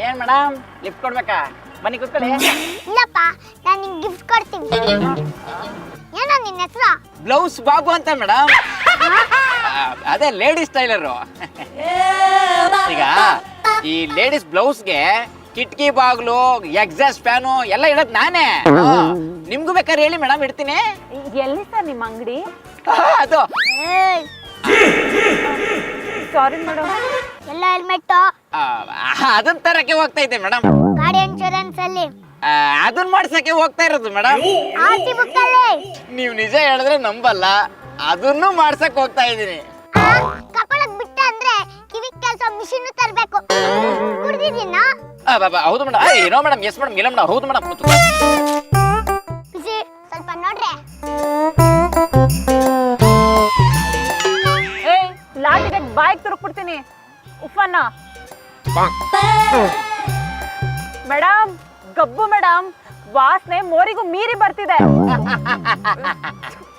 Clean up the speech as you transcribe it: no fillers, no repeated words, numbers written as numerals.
ಏನ್ madam lift ಕೊಡ್ಬೇಕಾ? ಬನ್ನಿ ಕೂತ್ಕೊಳ್ಳಿ. ಇಲ್ಲಪ್ಪ ನಾನು ನಿಂಗೆ ಗಿಫ್ಟ್ ಕೊಡ್ತೀನಿ. ಏನೋ ನಿನ್ನ ಹೆಸರು? ಬ್ಲೌಸ್ ಬಾಬು ಅಂತ ಮೇಡಮ್. ಅದೇ ಲೇಡೀಸ್ ಟೈಲರು. ಈಗ ಈ ಲೇಡೀಸ್ ಬ್ಲೌಸ್ಗೆ ಕಿಟಕಿ ಬಾಗ್ಲು ಎಕ್ಸಾಸ್ಟ್ ಫ್ಯಾನು ಎಲ್ಲ ಇಡೋದು ನಾನೇ. ನಿಮ್ಗೂ ಬೇಕಾದ್ರೆ ಹೇಳಿ ಮೇಡಮ್, ಇಡ್ತೀನಿ. ಎಲ್ಲಿ ಸರ್ ನಿಮ್ಮ ಅಂಗಡಿ? ಅದು ಸಾರಿ ಮೇಡಮ್. ಎಲ್ಲ ಹೆಲ್ಮೆಟ್ ಅದನ್ನ ತರಕ್ಕೆ ಹೋಗ್ತಾ ಇದ್ದೆ ಮೇಡಮ್. ಗಾಡಿ ಇನ್ಶೂರೆನ್ಸ್ ಅಲ್ಲಿ ಅದನ್ನ ಮಾಡ್ಸಕ್ಕೆ ಹೋಗ್ತಾ ಇರೋದು ಮೇಡಮ್. ಆರ್ಟಿ ಬುಕ್ ಅಲ್ಲಿ ನೀವು ನಿಜ ಹೇಳಿದ್ರೆ ನಂಬಲ್ಲ, ಅದನ್ನು ಮಾಡ್ಸಕ್ ಹೋಗ್ತಾ ಇದ್ದೀನಿ. ಕಪಳಕ್ ಬಿಟ್ಟ ಅಂದ್ರೆ ಕಿವಿ ಕೆಲಸ ಮಿಷಿನ್ ತರಬೇಕು. ಕುಡ್ದಿದ್ದೀನ? ಹೌದು ಮೇಡಮ್. ಏನೋ ಮೇಡಮ್, ಎಸ್ ಮೇಡಮ್, ಇಲ್ಲ ಮೇಡಮ್, ಹೌದು ಮೇಡಮ್. ಬಿಸಿ ಸ್ವಲ್ಪ ನೋಡ್ರೆ. ಏಯ್ ಲಾಟಿಗೆ ಬಾಯಿಗೆ ತುರುಕ್ಬಿಡ್ತೀನಿ ಉಫನ್ನ. ಮೇಡಮ್ ಗಬ್ಬು ಮೇಡಮ್, ವಾಸನೆ ಮೋರಿಗೂ ಮೀರಿ ಬರ್ತಿದೆ.